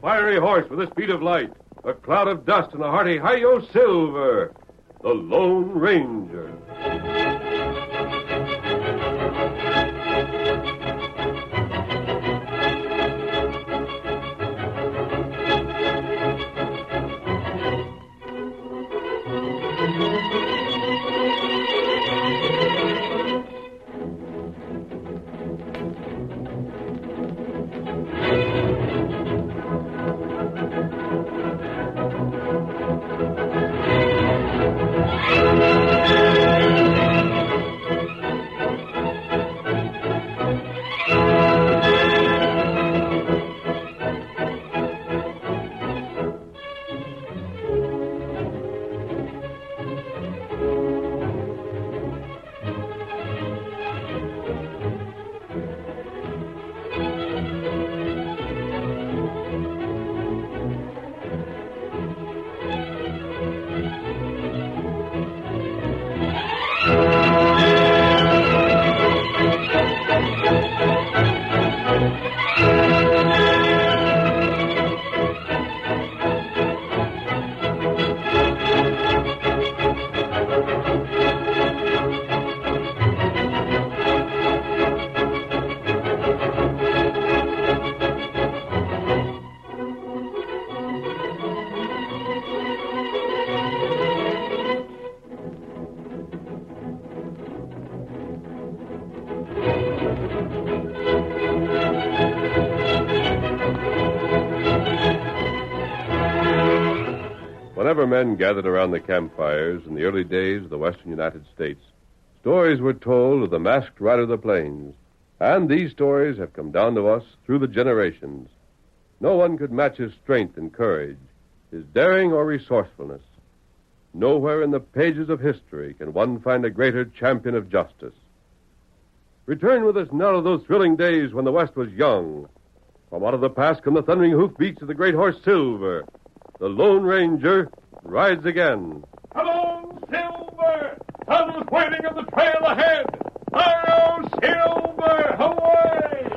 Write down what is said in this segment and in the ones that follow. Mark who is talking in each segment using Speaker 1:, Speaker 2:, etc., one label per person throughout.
Speaker 1: fiery horse with the speed of light, a cloud of dust, and a hearty hi-yo silver, the Lone Ranger. Whenever men gathered around the campfires in the early days of the western United States, stories were told of the masked rider of the plains, and these stories have come down to us through the generations. No one could match his strength and courage, his daring or resourcefulness. Nowhere in the pages of history can one find a greater champion of justice. Return with us now to those thrilling days when the West was young. From out of the past come the thundering hoofbeats of the great horse Silver. The Lone Ranger rides again.
Speaker 2: Come on, Silver! Sun's waiting on the trail ahead! Hi-yo, Silver! Away!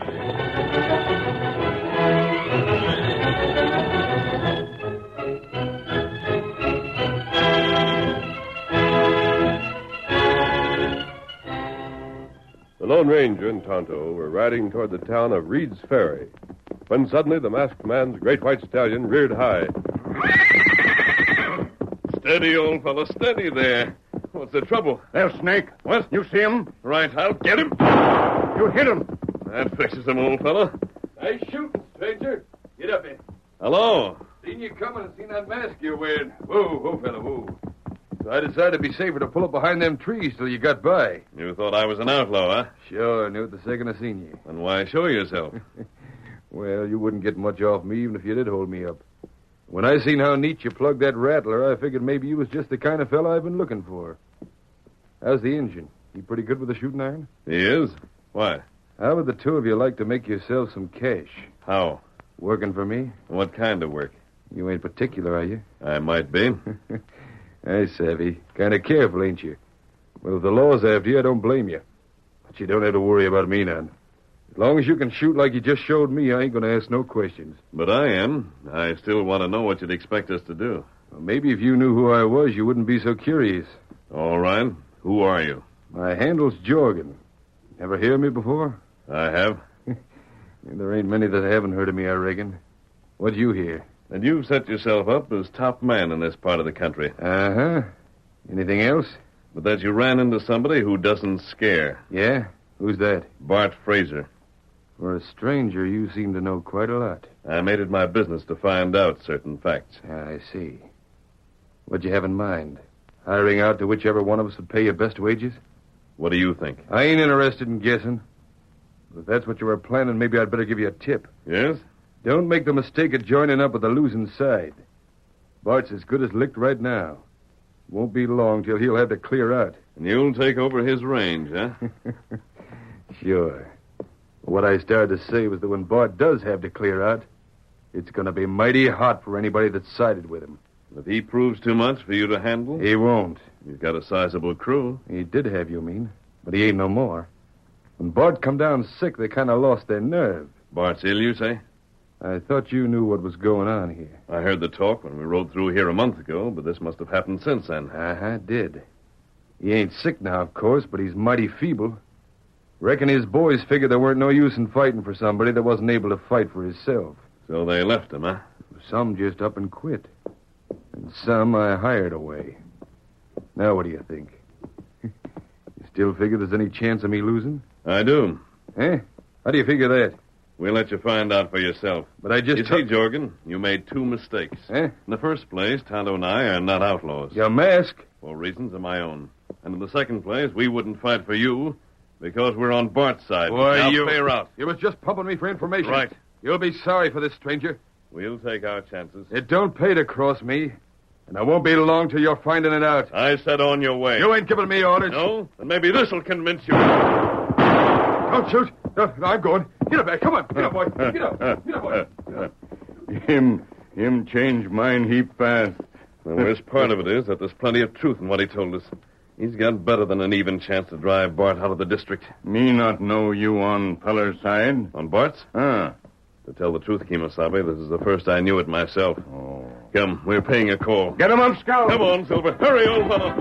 Speaker 1: The Lone Ranger and Tonto were riding toward the town of Reed's Ferry when suddenly the masked man's great white stallion reared high.
Speaker 3: Steady, old fellow, steady there. What's the trouble?
Speaker 2: There's Snake.
Speaker 3: What?
Speaker 2: You see him?
Speaker 3: Right, I'll get him.
Speaker 2: You hit him.
Speaker 3: That fixes him, old fellow.
Speaker 4: Nice shooting, stranger. Get up here.
Speaker 3: Hello.
Speaker 4: Seen you coming and seen that mask you're wearing. Whoa, fella, whoa. So I decided it'd be safer to pull up behind them trees till you got by.
Speaker 3: You thought I was an outlaw, huh?
Speaker 4: Sure, knew it the second I seen you.
Speaker 3: And why show yourself?
Speaker 4: Well, you wouldn't get much off me even if you did hold me up. When I seen how neat you plugged that rattler, I figured maybe you was just the kind of fella I've been looking for. How's the engine? He pretty good with a shooting iron?
Speaker 3: He is? Why?
Speaker 4: How would the two of you like to make yourselves some cash?
Speaker 3: How?
Speaker 4: Working for me?
Speaker 3: What kind of work?
Speaker 4: You ain't particular, are you?
Speaker 3: I might be.
Speaker 4: I savvy. Kind of careful, ain't you? Well, if the law's after you, I don't blame you. But you don't have to worry about me none. As long as you can shoot like you just showed me, I ain't going to ask no questions.
Speaker 3: But I am. I still want to know what you'd expect us to do.
Speaker 4: Well, maybe if you knew who I was, you wouldn't be so curious.
Speaker 3: All right. Who are you?
Speaker 4: My handle's Jorgen. Ever hear me before?
Speaker 3: I have.
Speaker 4: There ain't many that haven't heard of me, I reckon. What'd you hear?
Speaker 3: And you've set yourself up as top man in this part of the country.
Speaker 4: Uh-huh. Anything else?
Speaker 3: But that you ran into somebody who doesn't scare.
Speaker 4: Yeah? Who's that?
Speaker 3: Bart Frazer.
Speaker 4: For a stranger, you seem to know quite a lot.
Speaker 3: I made it my business to find out certain facts.
Speaker 4: I see. What'd you have in mind? Hiring out to whichever one of us would pay you best wages?
Speaker 3: What do you think?
Speaker 4: I ain't interested in guessing. But if that's what you were planning, maybe I'd better give you a tip.
Speaker 3: Yes?
Speaker 4: Don't make the mistake of joining up with the losing side. Bart's as good as licked right now. Won't be long till he'll have to clear out.
Speaker 3: And you'll take over his range, huh?
Speaker 4: Sure. What I started to say was that when Bart does have to clear out, it's going to be mighty hot for anybody that's sided with him.
Speaker 3: If he proves too much for you to handle?
Speaker 4: He won't.
Speaker 3: You've got a sizable crew.
Speaker 4: He did have, you mean, but he ain't no more. When Bart come down sick, they kind of lost their nerve.
Speaker 3: Bart's ill, you say?
Speaker 4: I thought you knew what was going on here.
Speaker 3: I heard the talk when we rode through here a month ago, but this must have happened since then.
Speaker 4: Uh-huh, did. He ain't sick now, of course, but he's mighty feeble. Reckon his boys figured there weren't no use in fighting for somebody that wasn't able to fight for himself.
Speaker 3: So they left him, huh?
Speaker 4: Some just up and quit. And some I hired away. Now what do you think? You still figure there's any chance of me losing?
Speaker 3: I do.
Speaker 4: Eh? How do you figure that?
Speaker 3: We'll let you find out for yourself.
Speaker 4: But I just...
Speaker 3: You see, Jorgen, you made two mistakes.
Speaker 4: Eh?
Speaker 3: In the first place, Tonto and I are not outlaws.
Speaker 4: Your mask?
Speaker 3: For reasons of my own. And in the second place, we wouldn't fight for you because we're on Bart's side.
Speaker 4: Boy,
Speaker 3: now
Speaker 4: you...
Speaker 3: clear out.
Speaker 4: You was just pumping me for information.
Speaker 3: Right.
Speaker 4: You'll be sorry for this, stranger.
Speaker 3: We'll take our chances.
Speaker 4: It don't pay to cross me. And I won't be long till you're finding it out.
Speaker 3: I said on your way.
Speaker 4: You ain't giving me orders.
Speaker 3: No? Then maybe this'll convince you.
Speaker 4: Don't shoot. No, I'm going. Get up there. Come on. Get up, boy. Get up. Get up, boy.
Speaker 5: Him change mind heap fast.
Speaker 3: The worst part of it is that there's plenty of truth in what he told us. He's got better than an even chance to drive Bart out of the district.
Speaker 5: Me not know you on feller's side.
Speaker 3: On Bart's?
Speaker 5: Ah.
Speaker 3: To tell the truth, Kemosabe, this is the first I knew it myself.
Speaker 5: Oh.
Speaker 3: Come, we're paying a call.
Speaker 5: Get him up, Scout.
Speaker 3: Come on, Silver. Hurry, old fellow.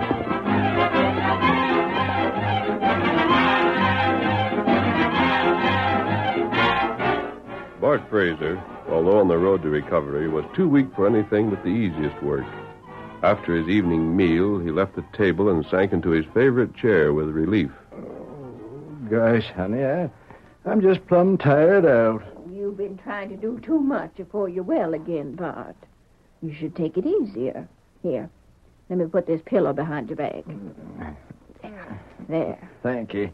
Speaker 1: Bart Frazer, although on the road to recovery, was too weak for anything but the easiest work. After his evening meal, he left the table and sank into his favorite chair with relief.
Speaker 6: Gosh, honey, I'm just plumb tired out.
Speaker 7: You've been trying to do too much before you're well again, Bart. You should take it easier. Here, let me put this pillow behind your back. There.
Speaker 6: Thank you.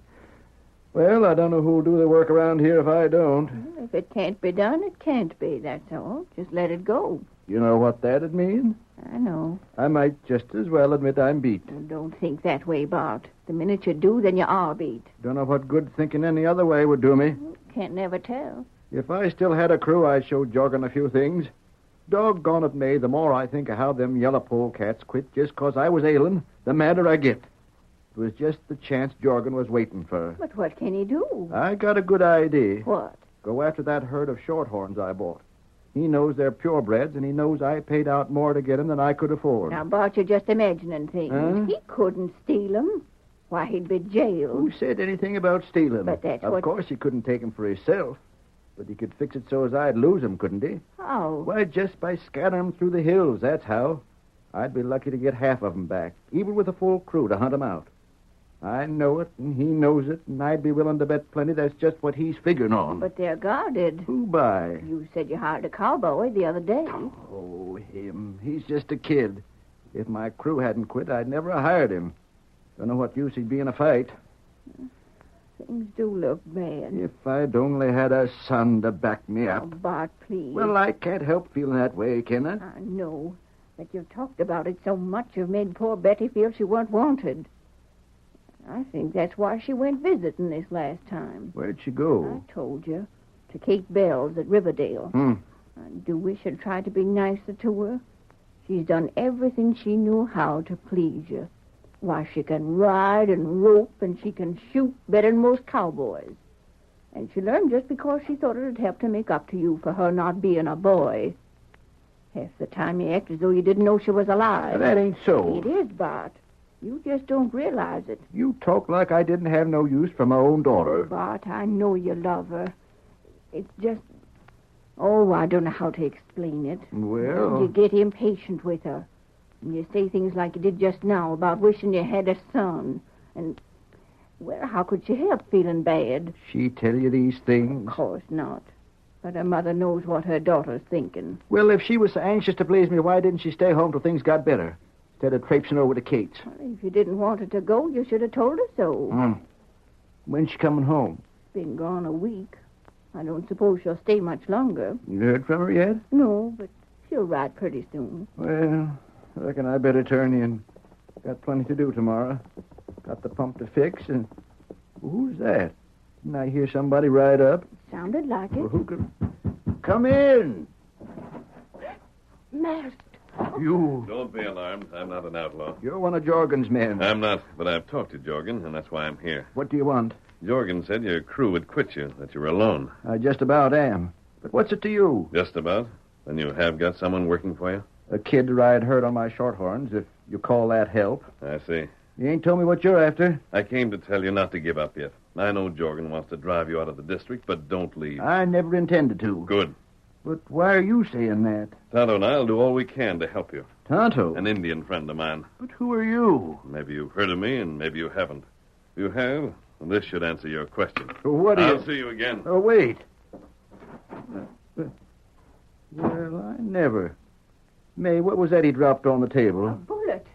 Speaker 6: Well, I don't know who'll do the work around here if I don't.
Speaker 7: If it can't be done, it can't be, that's all. Just let it go.
Speaker 6: You know what that'd mean?
Speaker 7: I know.
Speaker 6: I might just as well admit I'm beat.
Speaker 7: Well, don't think that way, Bart. The minute you do, then you are beat.
Speaker 6: Don't know what good thinking any other way would do me.
Speaker 7: Can't never tell.
Speaker 6: If I still had a crew, I'd show Jorgen a few things. Doggone it, May, the more I think of how them yellow polecats quit just 'cause I was ailing, the madder I get. It was just the chance Jorgen was waiting for.
Speaker 7: But what can he do?
Speaker 6: I got a good idea.
Speaker 7: What?
Speaker 6: Go after that herd of shorthorns I bought. He knows they're purebreds, and he knows I paid out more to get 'em than I could afford.
Speaker 7: Now, Bart, you're just imagining things.
Speaker 6: Huh?
Speaker 7: He couldn't steal 'em. Why, he'd be jailed.
Speaker 6: Who said anything about stealing?
Speaker 7: But that's
Speaker 6: Of
Speaker 7: what...
Speaker 6: course he couldn't take 'em for himself. But he could fix it so as I'd lose 'em, couldn't he?
Speaker 7: How?
Speaker 6: Why, just by scattering 'em through the hills, that's how. I'd be lucky to get half of 'em back, even with a full crew to hunt 'em out. I know it, and he knows it, and I'd be willing to bet plenty that's just what he's figuring on.
Speaker 7: But they're guarded.
Speaker 6: Who by?
Speaker 7: You said you hired a cowboy the other day.
Speaker 6: Oh, him. He's just a kid. If my crew hadn't quit, I'd never have hired him. Don't know what use he'd be in a fight.
Speaker 7: Things do look bad.
Speaker 6: If I'd only had a son to back me
Speaker 7: Oh,
Speaker 6: up.
Speaker 7: Bart, please.
Speaker 6: Well, I can't help feeling that way, can I?
Speaker 7: I know. But you've talked about it so much you've made poor Betty feel she weren't wanted. I think that's why she went visiting this last time.
Speaker 6: Where'd she go?
Speaker 7: I told you. To Kate Bell's at Riverdale. I do wish I'd tried to be nicer to her. She's done everything she knew how to please you. Why, she can ride and rope, and she can shoot better than most cowboys. And she learned just because she thought it'd help to make up to you for her not being a boy. Half the time you act as though you didn't know she was alive.
Speaker 6: That ain't so.
Speaker 7: It is, Bart. You just don't realize it.
Speaker 6: You talk like I didn't have no use for my own daughter.
Speaker 7: Bart, I know you love her. It's just... Oh, I don't know how to explain it.
Speaker 6: Well...
Speaker 7: You get impatient with her. And you say things like you did just now about wishing you had a son. And, well, how could she help feeling bad?
Speaker 6: She tell you these things?
Speaker 7: Of course not. But her mother knows what her daughter's thinking.
Speaker 6: Well, if she was so anxious to please me, why didn't she stay home till things got better? Instead of traipsing over to Kate's.
Speaker 7: Well, if you didn't want her to go, you should have told her so.
Speaker 6: When's she coming home?
Speaker 7: Been gone a week. I don't suppose she'll stay much longer.
Speaker 6: You heard from her yet?
Speaker 7: No, but she'll ride pretty soon.
Speaker 6: Well, I reckon I better turn in. Got plenty to do tomorrow. Got the pump to fix, and... Who's that? Didn't I hear somebody ride up?
Speaker 7: Sounded like it.
Speaker 6: Well, who could... Come in!
Speaker 7: Masked.
Speaker 6: You...
Speaker 3: Don't be alarmed. I'm not an outlaw.
Speaker 6: You're one of Jorgen's men.
Speaker 3: I'm not, but I've talked to Jorgen, and that's why I'm here.
Speaker 6: What do you want?
Speaker 3: Jorgen said your crew would quit you, that you were alone.
Speaker 6: I just about am. But what's it to you?
Speaker 3: Just about. Then you have got someone working for you?
Speaker 6: A kid to ride herd on my shorthorns, if you call that help.
Speaker 3: I see.
Speaker 6: You ain't told me what you're after.
Speaker 3: I came to tell you not to give up yet. I know Jorgen wants to drive you out of the district, but don't leave.
Speaker 6: I never intended to.
Speaker 3: Good.
Speaker 6: But why are you saying that?
Speaker 3: Tonto and I'll do all we can to help you.
Speaker 6: Tonto?
Speaker 3: An Indian friend of mine.
Speaker 6: But who are you?
Speaker 3: Maybe you've heard of me, and maybe you haven't. If you have, well, this should answer your question.
Speaker 6: What do
Speaker 3: I'll see you again.
Speaker 6: Oh, wait. Well, I never. May, what was that he dropped on the table?
Speaker 7: A bullet.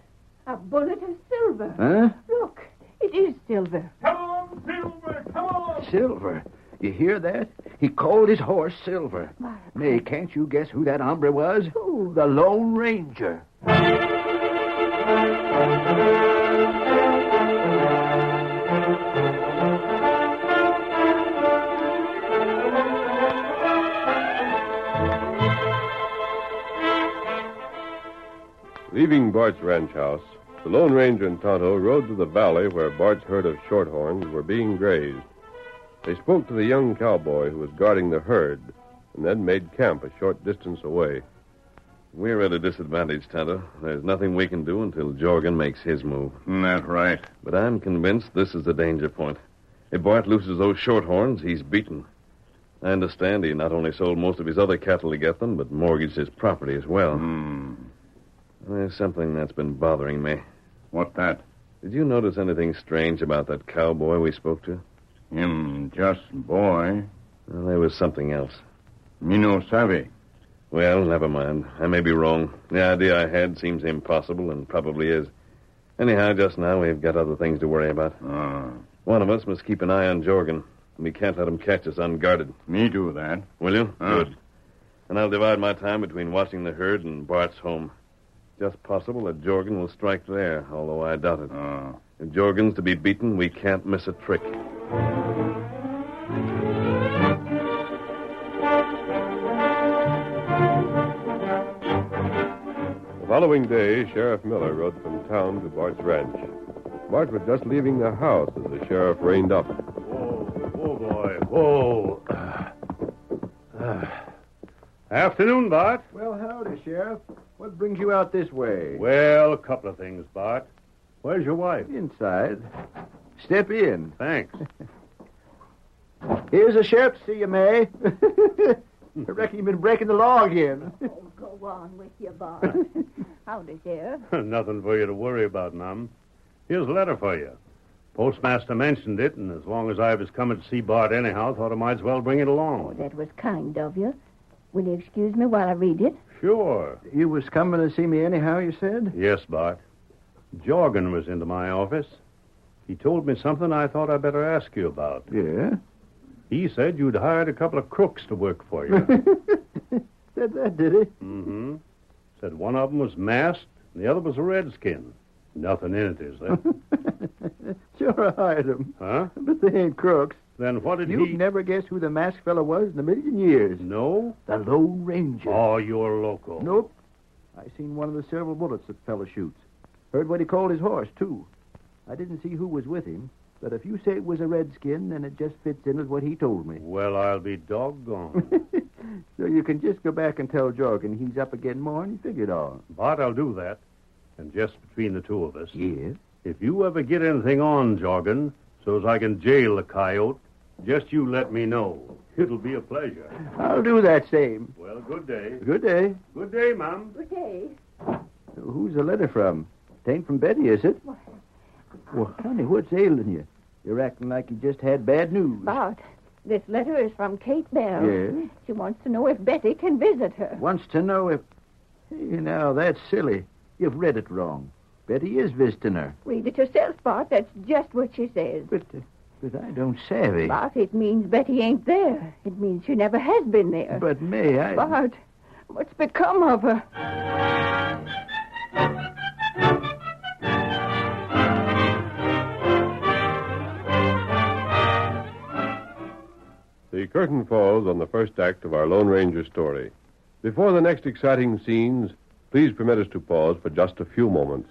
Speaker 7: A bullet of silver.
Speaker 6: Huh?
Speaker 7: Look, it is silver.
Speaker 2: Come on, Silver, come on.
Speaker 6: Silver. You hear that? He called his horse Silver. May, can't you guess who that hombre was?
Speaker 7: Who?
Speaker 6: The Lone Ranger.
Speaker 1: Leaving Bart's ranch house, the Lone Ranger and Tonto rode to the valley where Bart's herd of shorthorns were being grazed. They spoke to the young cowboy who was guarding the herd, and then made camp a short distance away.
Speaker 3: We're at a disadvantage, Tonto. There's nothing we can do until Jorgen makes his move.
Speaker 5: That's right.
Speaker 3: But I'm convinced this is the danger point. If Bart loses those shorthorns, he's beaten. I understand he not only sold most of his other cattle to get them, but mortgaged his property as well. There's something that's been bothering me.
Speaker 5: What that?
Speaker 3: Did you notice anything strange about that cowboy we spoke to?
Speaker 5: Him just boy.
Speaker 3: Well, there was something else.
Speaker 5: Me no savvy.
Speaker 3: Well, never mind. I may be wrong. The idea I had seems impossible and probably is. Anyhow, just now we've got other things to worry about. One of us must keep an eye on Jorgen. We can't let him catch us unguarded.
Speaker 5: Me do that.
Speaker 3: Will you? Good. And I'll divide my time between watching the herd and Bart's home. Just possible that Jorgen will strike there, although I doubt it. If Jorgen's to be beaten, we can't miss a trick.
Speaker 1: The following day, Sheriff Miller rode from town to Bart's ranch. Bart was just leaving the house as the sheriff reined up.
Speaker 8: Whoa, boy. Whoa. Afternoon, Bart.
Speaker 6: Well, howdy, Sheriff. What brings you out this way?
Speaker 8: Well, a couple of things, Bart. Where's your wife?
Speaker 6: Inside. Step in.
Speaker 8: Thanks.
Speaker 6: Here's a sheriff to see you, May. I reckon you've been breaking the law again.
Speaker 7: Oh, go on with you, Bart. Howdy, Sheriff.
Speaker 8: Nothing for you to worry about, Mum. Here's a letter for you. Postmaster mentioned it, and as long as I was coming to see Bart anyhow, thought I might as well bring it along.
Speaker 7: Oh, that was kind of you. Will you excuse me while I read it?
Speaker 8: Sure.
Speaker 6: You was coming to see me anyhow, you said?
Speaker 8: Yes, Bart. Jorgen was into my office. He told me something I thought I'd better ask you about.
Speaker 6: Yeah?
Speaker 8: He said you'd hired a couple of crooks to work for you.
Speaker 6: Said that, did he?
Speaker 8: Mm-hmm. Said one of them was masked, and the other was a redskin. Nothing in it, is there?
Speaker 6: Sure, I hired them.
Speaker 8: Huh?
Speaker 6: But they ain't crooks.
Speaker 8: Then what did
Speaker 6: You'd
Speaker 8: he...
Speaker 6: never guess who the masked fella was in a million years.
Speaker 8: No?
Speaker 6: The Lone Ranger.
Speaker 8: Oh, you're loco.
Speaker 6: Nope. I seen one of the several bullets that fella shoots. Heard what he called his horse, too. I didn't see who was with him, but if you say it was a redskin, then it just fits in with what he told me.
Speaker 8: Well, I'll be doggone.
Speaker 6: So you can just go back and tell Jorgen he's up again more than he figured on.
Speaker 8: Bart, I'll do that. And just between the two of us.
Speaker 6: Yes?
Speaker 8: If you ever get anything on Jorgen, so as I can jail the coyote, just you let me know. It'll be a pleasure.
Speaker 6: I'll do that same.
Speaker 8: Well, good day.
Speaker 6: Good day.
Speaker 8: Good day, Mum.
Speaker 7: Good day.
Speaker 6: Who's the letter from? It ain't from Betty, is it?
Speaker 7: What?
Speaker 6: Well, honey, what's ailing you? You're acting like you just had bad news.
Speaker 7: Bart, this letter is from Kate Bell.
Speaker 6: Yes?
Speaker 7: She wants to know if Betty can visit her.
Speaker 6: Wants to know if... Hey, now, that's silly. You've read it wrong. Betty is visiting her.
Speaker 7: Read it yourself, Bart. That's just what she says.
Speaker 6: But I don't savvy.
Speaker 7: Bart, it means Betty ain't there. It means she never has been there.
Speaker 6: But, May, I...
Speaker 7: Bart, what's become of her?
Speaker 1: The curtain falls on the first act of our Lone Ranger story. Before the next exciting scenes, please permit us to pause for just a few moments.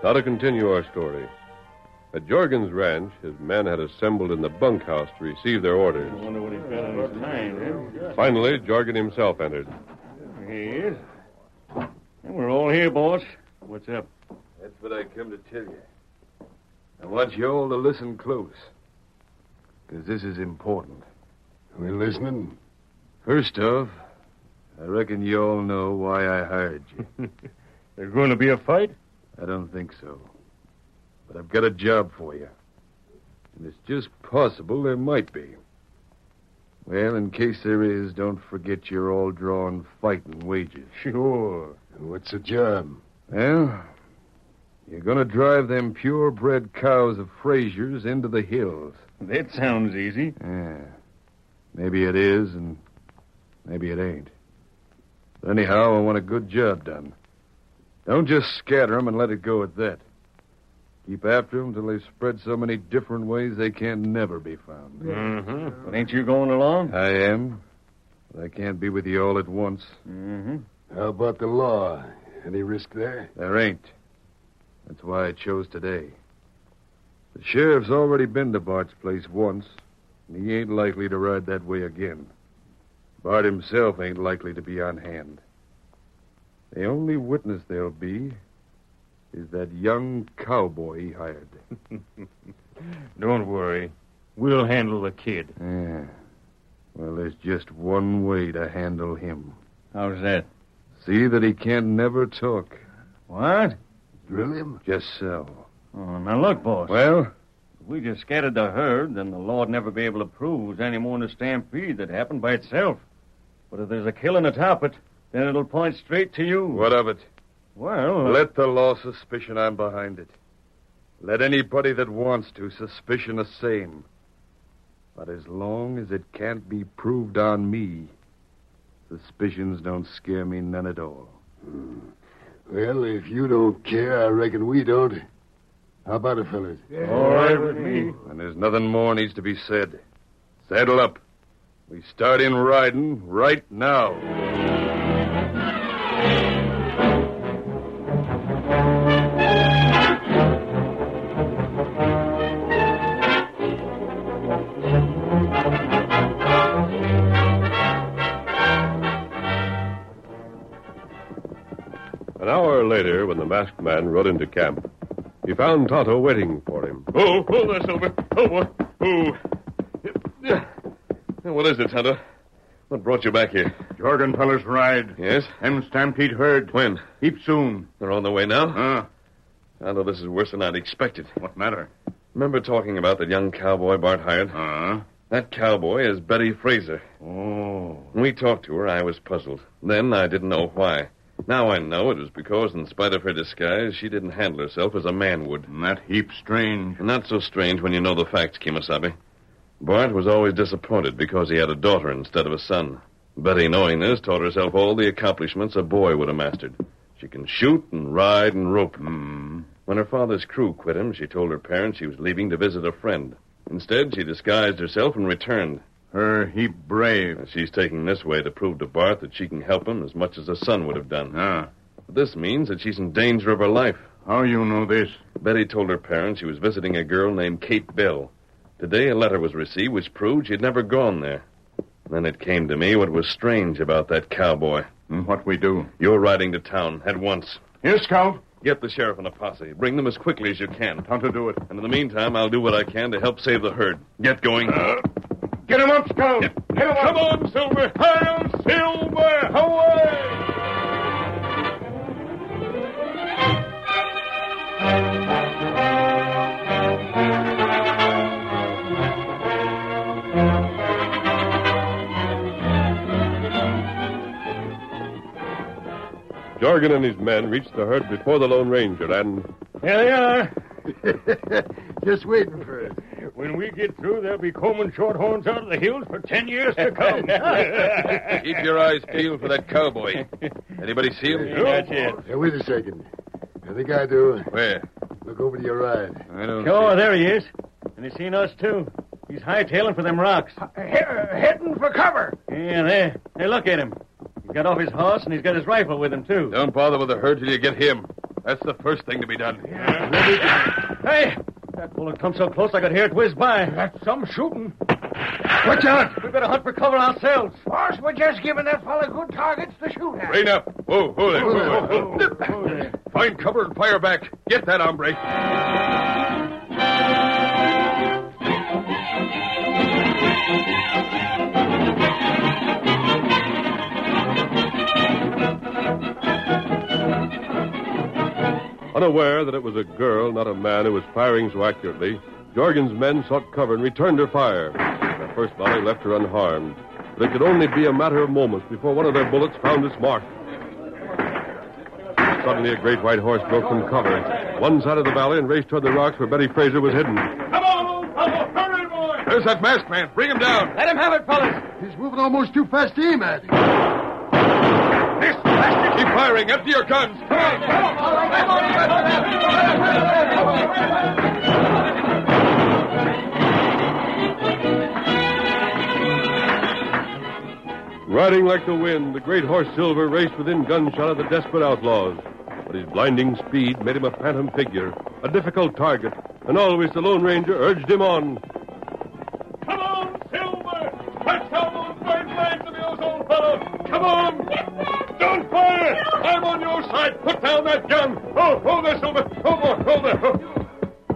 Speaker 1: Now to continue our story. At Jorgen's ranch, his men had assembled in the bunkhouse to receive their orders.
Speaker 2: I wonder what he's got on his mind, eh?
Speaker 1: Finally, Jorgen himself entered.
Speaker 2: Here he is. And we're all here, boss. What's up?
Speaker 4: That's what I come to tell you. I want you all to listen close. Because this is important.
Speaker 5: We listening?
Speaker 4: First off, I reckon you all know why I hired you.
Speaker 2: There's going to be a fight?
Speaker 4: I don't think so. But I've got a job for you. And it's just possible there might be. Well, in case there is, don't forget you're all drawing fighting wages.
Speaker 2: Sure.
Speaker 5: What's the job?
Speaker 4: Well, you're going to drive them purebred cows of Frazer's into the hills.
Speaker 2: That sounds easy.
Speaker 4: Yeah. Maybe it is, and maybe it ain't. But anyhow, I want a good job done. Don't just scatter 'em and let it go at that. Keep after 'em till they spread so many different ways they can't never be found.
Speaker 2: Mm-hmm. But ain't you going along?
Speaker 4: I am. But I can't be with you all at once.
Speaker 2: Mm-hmm.
Speaker 5: How about the law? Any risk there?
Speaker 4: There ain't. That's why I chose today. The sheriff's already been to Bart's place once, and he ain't likely to ride that way again. Bart himself ain't likely to be on hand. The only witness there'll be is that young cowboy he hired.
Speaker 2: Don't worry. We'll handle the kid.
Speaker 4: Yeah. Well, there's just one way to handle him.
Speaker 2: How's that?
Speaker 4: See that he can't never talk.
Speaker 2: What?
Speaker 5: Drill him?
Speaker 4: Just so.
Speaker 2: Oh, now look, boss.
Speaker 4: Well?
Speaker 2: If we just scattered the herd, then the law'd never be able to prove it was any more than a stampede that happened by itself. But if there's a killing atop it, then it'll point straight to you.
Speaker 4: What of it?
Speaker 2: Well...
Speaker 4: Let the law suspicion I'm behind it. Let anybody that wants to suspicion the same. But as long as it can't be proved on me, suspicions don't scare me none at all.
Speaker 5: Well, if you don't care, I reckon we don't. How about it, fellas?
Speaker 2: All right with me.
Speaker 4: And there's nothing more needs to be said. Saddle up. We start in riding right now.
Speaker 1: An hour later, when the masked man rode into camp, he found Tonto waiting for him.
Speaker 3: Oh, there, Silver. Oh. What is it, Tonto? What brought you back here?
Speaker 5: Jorgen fellas ride.
Speaker 3: Yes?
Speaker 5: Them stampede herd.
Speaker 3: When?
Speaker 5: Heap soon.
Speaker 3: They're on their way now? Tonto, this is worse than I'd expected.
Speaker 5: What matter?
Speaker 3: Remember talking about that young cowboy Bart hired? That cowboy is Betty Frazer.
Speaker 5: Oh.
Speaker 3: When we talked to her, I was puzzled. Then I didn't know why. Now I know it was because, in spite of her disguise, she didn't handle herself as a man would.
Speaker 5: And that heap strange.
Speaker 3: Not so strange when you know the facts, Kemosabe. Bart was always disappointed because he had a daughter instead of a son. Betty, knowing this, taught herself all the accomplishments a boy would have mastered. She can shoot and ride and rope. When her father's crew quit him, she told her parents she was leaving to visit a friend. Instead, she disguised herself and returned.
Speaker 5: Her heap brave.
Speaker 3: She's taking this way to prove to Bart that she can help him as much as a son would have done. But this means that she's in danger of her life.
Speaker 5: How you know this?
Speaker 3: Betty told her parents she was visiting a girl named Kate Bell. Today, a letter was received which proved she'd never gone there. Then it came to me what was strange about that cowboy.
Speaker 5: And what we do?
Speaker 3: You're riding to town at once.
Speaker 5: Here, Scout.
Speaker 3: Get the sheriff and a posse. Bring them as quickly as you can.
Speaker 5: How to do it?
Speaker 3: And in the meantime, I'll do what I can to help save the herd. Get going.
Speaker 5: Get him up, Scout. Get him up.
Speaker 2: Come on, Silver. Hail, Silver. Away!
Speaker 1: Jorgen and his men reached the herd before the Lone Ranger, and...
Speaker 2: Here they are.
Speaker 5: Just waiting for it.
Speaker 2: When we get through, they'll be combing shorthorns out of the hills for 10 years to come.
Speaker 4: Keep your eyes peeled for that cowboy. Anybody see him?
Speaker 2: Not yet.
Speaker 5: Hey, wait a second. I think I do.
Speaker 4: Where?
Speaker 5: Look over to your right.
Speaker 4: I don't
Speaker 2: Sure, there he is. And he's seen us, too. He's hightailing for them rocks.
Speaker 6: Heading for cover.
Speaker 2: Yeah, there. Hey, look at him. He's got off his horse, and he's got his rifle with him, too.
Speaker 4: Don't bother with the herd till you get him.
Speaker 1: That's the first thing to be done.
Speaker 2: Hey! That bullet come so close I could hear it whiz by.
Speaker 6: That's some shooting.
Speaker 5: Watch out!
Speaker 2: We better hunt for cover ourselves.
Speaker 6: Boss, we're just giving that fella good targets to shoot at.
Speaker 1: Rein up. Whoa there. Whoa. Find cover and fire back. Get that hombre. Unaware that it was a girl, not a man, who was firing so accurately, Jorgen's men sought cover and returned her fire. Their first volley left her unharmed, but it could only be a matter of moments before one of their bullets found its mark. Suddenly, a great white horse broke from cover, one side of the valley, and raced toward the rocks where Betty Frazer was hidden. Come on, old fellow! Hurry, boy! There's that masked man. Bring him down.
Speaker 2: Let him have it, fellas.
Speaker 5: He's moving almost too fast to aim at.
Speaker 1: This bastard! Keep firing. Empty your guns. Come on. Riding like the wind, the great horse Silver raced within gunshot of the desperate outlaws. But his blinding speed made him a phantom figure, a difficult target, and always the Lone Ranger urged him on. Come on, Silver! Touch down those bird flags of yours, old fellow! Come on!
Speaker 7: Yes, sir.
Speaker 1: Don't fire! I'm on your side. Put down that gun. Oh, there, Silver. Hold there.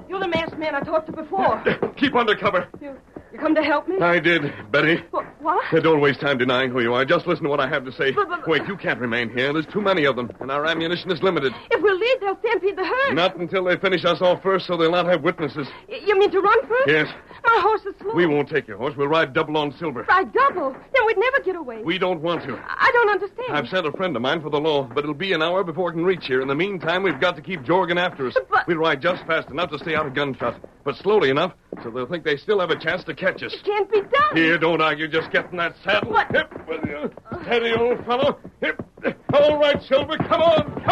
Speaker 9: You're the masked man I talked to before.
Speaker 1: Keep under cover.
Speaker 9: You come to help me?
Speaker 3: I did, Betty.
Speaker 9: What?
Speaker 3: Don't waste time denying who you are. Just listen to what I have to say.
Speaker 9: But-
Speaker 3: Wait, you can't remain here. There's too many of them, and our ammunition is limited.
Speaker 9: If we leave, they'll stampede the herd.
Speaker 3: Not until they finish us off first, so they'll not have witnesses.
Speaker 9: You mean to run first?
Speaker 3: Yes.
Speaker 9: My horse is slow.
Speaker 3: We won't take your horse. We'll ride double on Silver.
Speaker 9: Ride double? Then we'd never get away.
Speaker 3: We don't want to.
Speaker 9: I don't understand.
Speaker 3: I've sent a friend of mine for the law, but it'll be an hour before it can reach here. In the meantime, we've got to keep Jorgen after us.
Speaker 9: But-
Speaker 3: We'll ride just fast enough to stay out of gunshot, but slowly enough so they'll think they still have a chance to catch us.
Speaker 9: It can't be done.
Speaker 3: Here, don't argue. Just get in that saddle.
Speaker 9: What?
Speaker 3: Hip with you. Steady, old fellow. Hip. All right, Silver. Come on.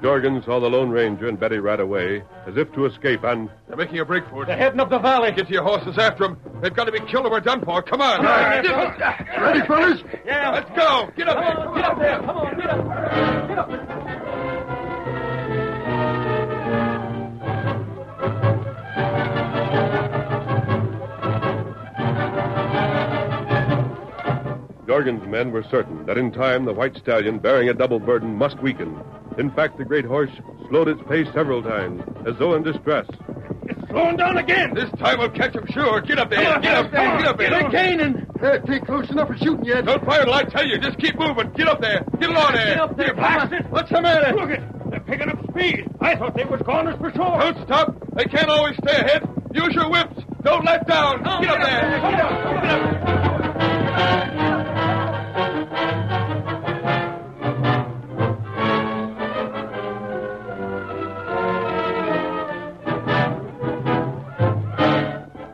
Speaker 1: Jorgen saw the Lone Ranger and Betty ride away, as if to escape, and... They're making a break for it.
Speaker 2: They're heading up the valley.
Speaker 1: Get your horses after them. They've got to be killed or we're done for. Come on.
Speaker 5: Ready, fellas?
Speaker 2: Yeah.
Speaker 1: Let's go. Get up there.
Speaker 2: Get up there. Come on, get up. Get up.
Speaker 1: Jorgen's men were certain that in time the white stallion bearing a double burden must weaken. In fact, the great horse slowed its pace several times, as though in distress.
Speaker 2: It's slowing down again.
Speaker 1: This time we'll catch him sure. Get up there. Get up there.
Speaker 2: They're gaining.
Speaker 5: They ain't close enough for shooting yet.
Speaker 1: Don't fire till I tell you. Just keep moving. Get up there. Get along there.
Speaker 2: Get up there, bastard.
Speaker 1: What's the matter?
Speaker 2: Look it. They're picking up speed. I thought they was goners for sure.
Speaker 1: Don't stop. They can't always stay ahead. Use your whips. Don't let down. Get up there.
Speaker 2: Get up. Get up.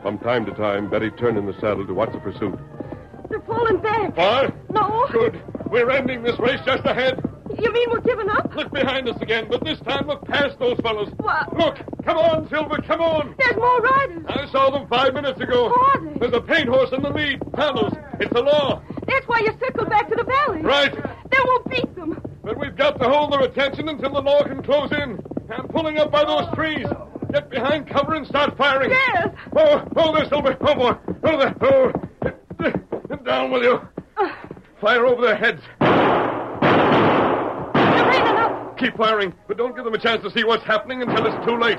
Speaker 1: From time to time, Betty turned in the saddle to watch the pursuit.
Speaker 9: They're falling back.
Speaker 1: What?
Speaker 9: No.
Speaker 1: Good. We're ending this race just ahead.
Speaker 9: You mean we're giving up?
Speaker 1: Look behind us again, but this time look past those fellows.
Speaker 9: What?
Speaker 1: Look. Come on, Silver. Come on.
Speaker 9: There's more riders.
Speaker 1: I saw them 5 minutes ago.
Speaker 9: Who are they?
Speaker 1: There's a paint horse in the lead. Carlos. It's the law.
Speaker 9: That's why you circled back to the valley.
Speaker 1: Right.
Speaker 9: Then we'll beat them.
Speaker 1: But we've got to hold their attention until the law can close in. I'm pulling up by those trees. Get behind cover and start firing.
Speaker 9: Yes.
Speaker 1: Oh, there, Silver. Oh, boy. Oh, there. Oh. Down with you. Fire over their heads.
Speaker 9: They're raining up.
Speaker 1: Keep firing, but don't give them a chance to see what's happening until it's too late.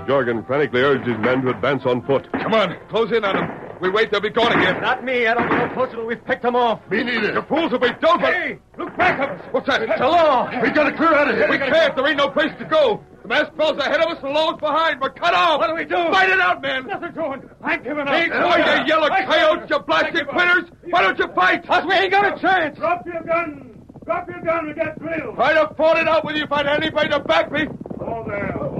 Speaker 1: Jorgen frantically urged his men to advance on foot. Come on, close in on them. We wait, they'll be gone again.
Speaker 2: Not me. I don't go no closer till we've picked them off.
Speaker 5: Me neither.
Speaker 1: The fools will be done.
Speaker 2: Hey, look back of us.
Speaker 1: What's that?
Speaker 2: It's the law.
Speaker 5: We gotta clear out of here.
Speaker 1: We can't. There ain't no place to go. The masked fellow's ahead of us, the law's behind. We're cut off.
Speaker 2: What do we do?
Speaker 1: Fight it out, man.
Speaker 2: Nothing doing. I'm giving up.
Speaker 1: Hey, boy, you yellow coyotes, you blasted quitters. Why don't you fight?
Speaker 2: Us, we ain't got a chance.
Speaker 8: Drop your gun. Drop your gun. We got thrills.
Speaker 1: I'd have fought it out with you if I'd had anybody to back me.
Speaker 8: Oh, there. Oh.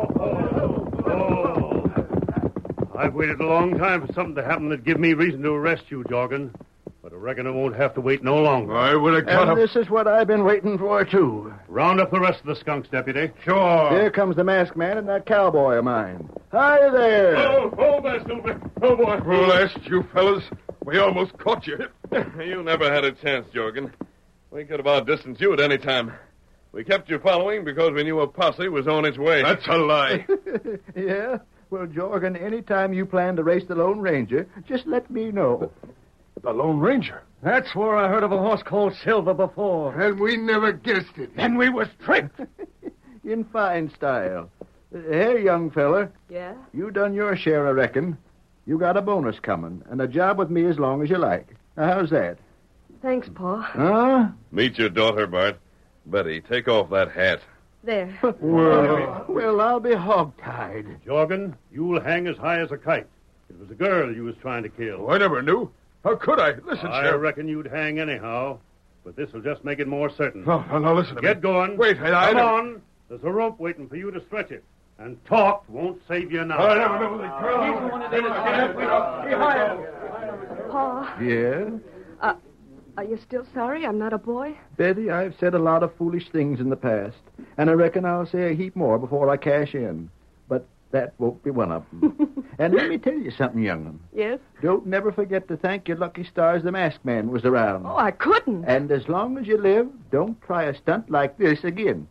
Speaker 8: I've waited a long time for something to happen that'd give me reason to arrest you, Jorgen. But a Reckon it won't have to wait no longer.
Speaker 4: I would have cut
Speaker 6: And
Speaker 4: him.
Speaker 6: this is what I've been waiting for, too.
Speaker 8: Round up the rest of the skunks, Deputy.
Speaker 4: Sure.
Speaker 6: Here comes the masked man and that cowboy of mine. Hi there.
Speaker 1: Oh, there, Silver. Oh, boy.
Speaker 4: Blast you fellas. We almost caught you.
Speaker 3: You never had a chance, Jorgen. We could have outdistanced you at any time. We kept you following because we knew a posse was on its way.
Speaker 4: That's a lie.
Speaker 6: Yeah? Well, Jorgen, any time you plan to race the Lone Ranger, just let me know.
Speaker 4: The Lone Ranger.
Speaker 2: That's where I heard of a horse called Silver before.
Speaker 5: And we never guessed it.
Speaker 4: Then we was tricked.
Speaker 6: In fine style. Hey, young fella,
Speaker 9: Yeah?
Speaker 6: you done your share, I reckon. You got a bonus coming, and a job with me as long as you like. Now, how's that?
Speaker 9: Thanks, Pa.
Speaker 6: Huh?
Speaker 3: Meet your daughter, Bart. Betty, take off that hat.
Speaker 9: There.
Speaker 6: Well, I'll be hog-tied.
Speaker 8: Jorgen, you'll hang as high as a kite. It was a girl you was trying to kill.
Speaker 4: Oh, I never knew. How could I? Listen,
Speaker 8: I
Speaker 4: Sheriff.
Speaker 8: reckon you'd hang anyhow, but this'll just make it more certain.
Speaker 4: Now listen to me.
Speaker 8: Get going.
Speaker 4: Wait, I
Speaker 8: Come
Speaker 4: never...
Speaker 8: on. There's a rope waiting for you to stretch it. And talk won't save you now.
Speaker 4: I never knew they
Speaker 9: Pa,
Speaker 6: Yeah?
Speaker 9: are you still sorry I'm not a boy?
Speaker 6: Betty, I've said a lot of foolish things in the past, and I reckon I'll say a heap more before I cash in. But that won't be one of them. And let me tell you something, young'un.
Speaker 9: Yes?
Speaker 6: Don't never forget to thank your lucky stars the masked man was around.
Speaker 9: Oh, I couldn't.
Speaker 6: And as long as you live, don't try a stunt like this again.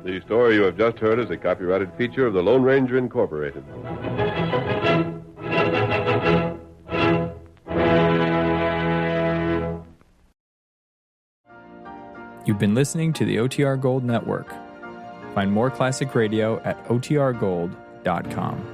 Speaker 1: The story you have just heard is a copyrighted feature of the Lone Ranger Incorporated.
Speaker 10: You've been listening to the OTR Gold Network. Find more classic radio at otrgold.com.